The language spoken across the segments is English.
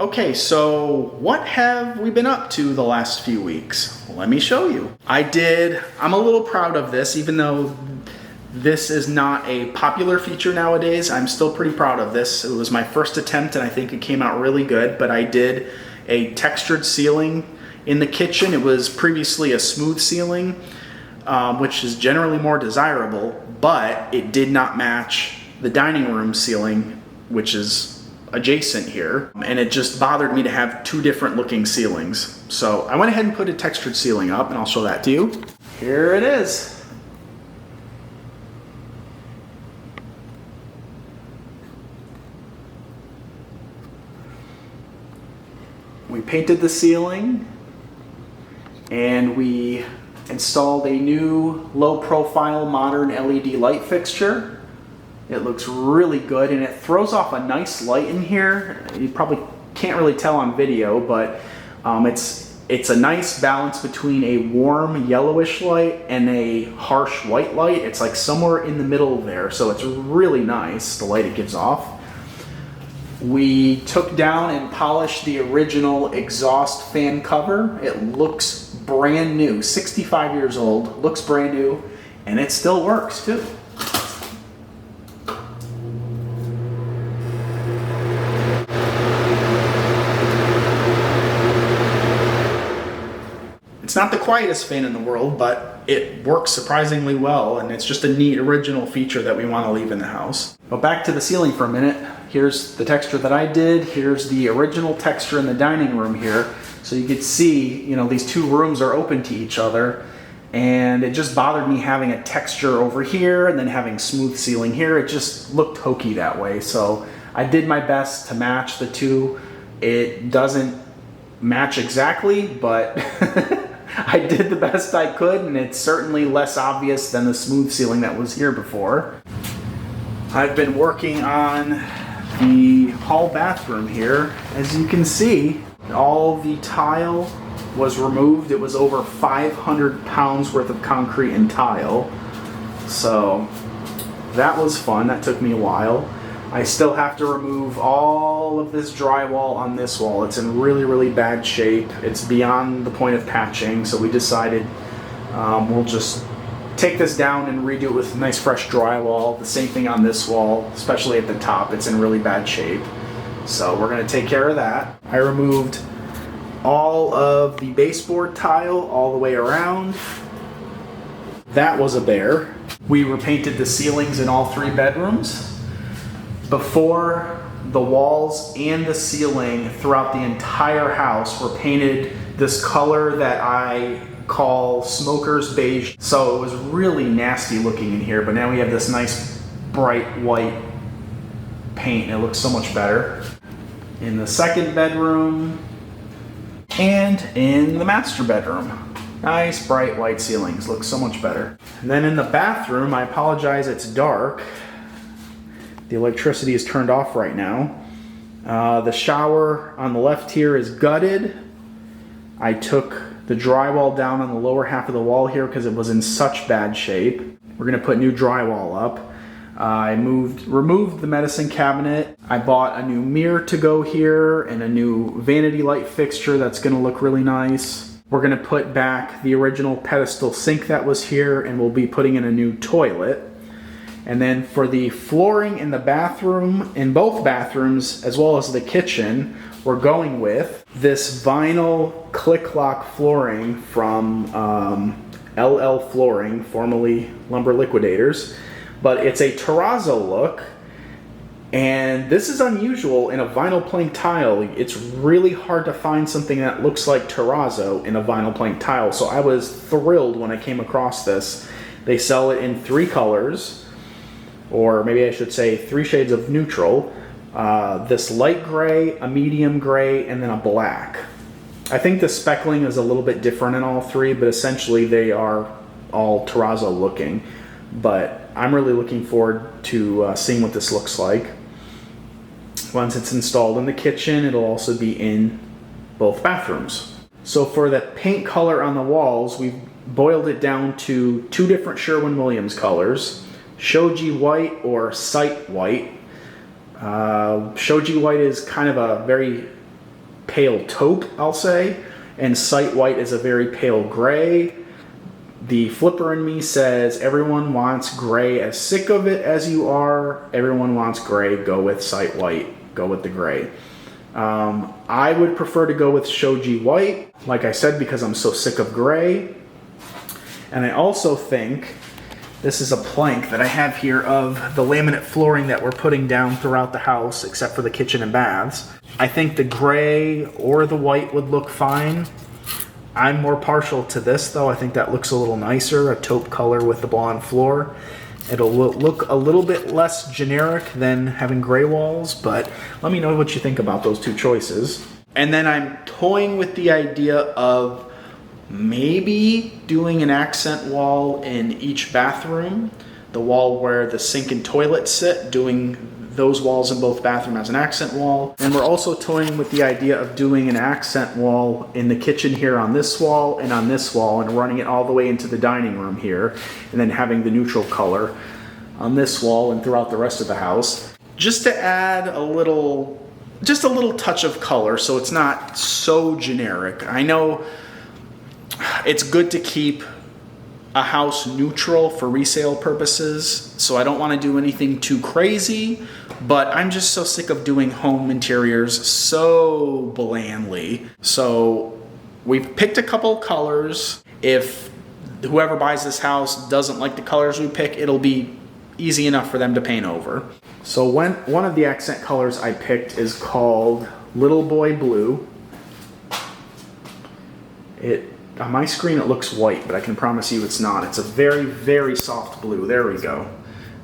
Okay, so what have we been up to the last few weeks? Let me show you. I'm a little proud of this, even though this is not a popular feature nowadays. I'm still pretty proud of this. It was my first attempt and I think it came out really good, but I did a textured ceiling in the kitchen. It was previously a smooth ceiling, which is generally more desirable, but it did not match the dining room ceiling, which is adjacent here, and it just bothered me to have two different looking ceilings. So I went ahead and put a textured ceiling up, and I'll show that to you. Here it is. We painted the ceiling and we installed a new low profile modern LED light fixture. It looks really good and it throws off a nice light in here. You probably can't really tell on video, but it's a nice balance between a warm yellowish light and a harsh white light. It's like somewhere in the middle there, so it's really nice, the light it gives off. We took down and polished the original exhaust fan cover. It looks brand new, 65 years old, looks brand new, and it still works too. It's not the quietest fan in the world, but it works surprisingly well, and it's just a neat original feature that we want to leave in the house. But back to the ceiling for a minute. Here's the texture that I did. Here's the original texture in the dining room here. So you can see, you know, these two rooms are open to each other, and it just bothered me having a texture over here and then having smooth ceiling here. It just looked hokey that way. So I did my best to match the two. It doesn't match exactly, but I did the best I could, and it's certainly less obvious than the smooth ceiling that was here before. I've been working on the hall bathroom here. As you can see, all the tile was removed. It was over 500 pounds worth of concrete and tile. So that was fun. That took me a while. I still have to remove all of this drywall on this wall. It's in really, really bad shape. It's beyond the point of patching, so we decided we'll just take this down and redo it with nice fresh drywall. The same thing on this wall, especially at the top. It's in really bad shape. So we're gonna take care of that. I removed all of the baseboard tile all the way around. That was a bear. We repainted the ceilings in all three bedrooms. Before, the walls and the ceiling throughout the entire house were painted this color that I call smoker's beige. So it was really nasty looking in here, but now we have this nice bright white paint and it looks so much better. In the second bedroom and in the master bedroom, nice bright white ceilings, looks so much better. And then in the bathroom, I apologize, it's dark. The electricity is turned off right now. The shower on the left here is gutted. I took the drywall down on the lower half of the wall here because it was in such bad shape. We're gonna put new drywall up. I removed the medicine cabinet. I bought a new mirror to go here and a new vanity light fixture that's gonna look really nice. We're gonna put back the original pedestal sink that was here, and we'll be putting in a new toilet. And then for the flooring in the bathroom, in both bathrooms, as well as the kitchen, we're going with this vinyl click-lock flooring from LL Flooring, formerly Lumber Liquidators. But it's a terrazzo look, and this is unusual in a vinyl plank tile. It's really hard to find something that looks like terrazzo in a vinyl plank tile, so I was thrilled when I came across this. They sell it in 3 colors. Or maybe I should say 3 shades of neutral, this light gray, a medium gray, and then a black. I think the speckling is a little bit different in all 3, but essentially they are all terrazzo looking. But I'm really looking forward to seeing what this looks like. Once it's installed in the kitchen, it'll also be in both bathrooms. So for the paint color on the walls, we've boiled it down to 2 different Sherwin-Williams colors. Shoji white or sight white. Shoji white is kind of a very pale taupe, I'll say, and site white is a very pale gray. The flipper in me says everyone wants gray. As sick of it as you are, everyone wants gray. Go with site white. Go with the gray. I would prefer to go with shoji white, like I said, because I'm so sick of gray. And I also think this is a plank that I have here of the laminate flooring that we're putting down throughout the house, except for the kitchen and baths. I think the gray or the white would look fine. I'm more partial to this though. I think that looks a little nicer, a taupe color with the blonde floor. It'll look a little bit less generic than having gray walls, but let me know what you think about those two choices. And then I'm toying with the idea of maybe doing an accent wall in each bathroom, the wall where the sink and toilet sit, doing those walls in both bathrooms as an accent wall. And we're also toying with the idea of doing an accent wall in the kitchen here on this wall and on this wall, and running it all the way into the dining room here, and then having the neutral color on this wall and throughout the rest of the house, just to add just a little touch of color so it's not so generic. I know it's good to keep a house neutral for resale purposes, so I don't want to do anything too crazy, but I'm just so sick of doing home interiors so blandly. So we've picked a couple colors. If whoever buys this house doesn't like the colors we pick, it'll be easy enough for them to paint over. So one of the accent colors I picked is called Little Boy Blue. On my screen it looks white, but I can promise you it's not. It's a very, very soft blue. There we go.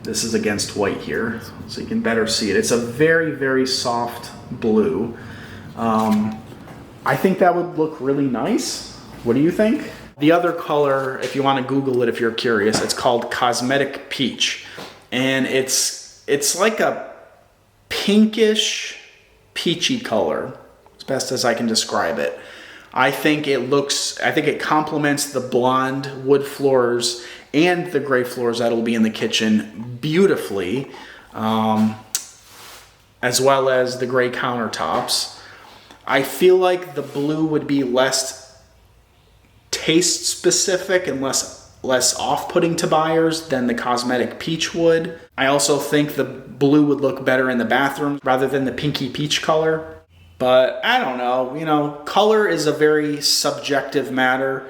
This is against white here, so you can better see it. It's a very, very soft blue. I think that would look really nice. What do you think? The other color, if you want to Google it if you're curious, it's called Cosmetic Peach. And it's like a pinkish, peachy color, as best as I can describe it. I think it complements the blonde wood floors and the gray floors that'll be in the kitchen beautifully, as well as the gray countertops. I feel like the blue would be less taste specific and less off-putting to buyers than the Cosmetic Peach would. I also think the blue would look better in the bathroom rather than the pinky peach color. But I don't know, color is a very subjective matter.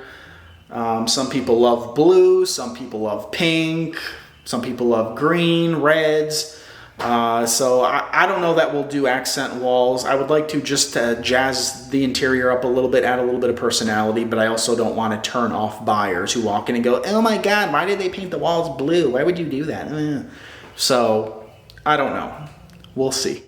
Some people love blue, some people love pink, some people love green, reds. So I don't know that we'll do accent walls. I would like to just jazz the interior up a little bit, add a little bit of personality, but I also don't want to turn off buyers who walk in and go, oh my God, why did they paint the walls blue? Why would you do that? So I don't know. We'll see.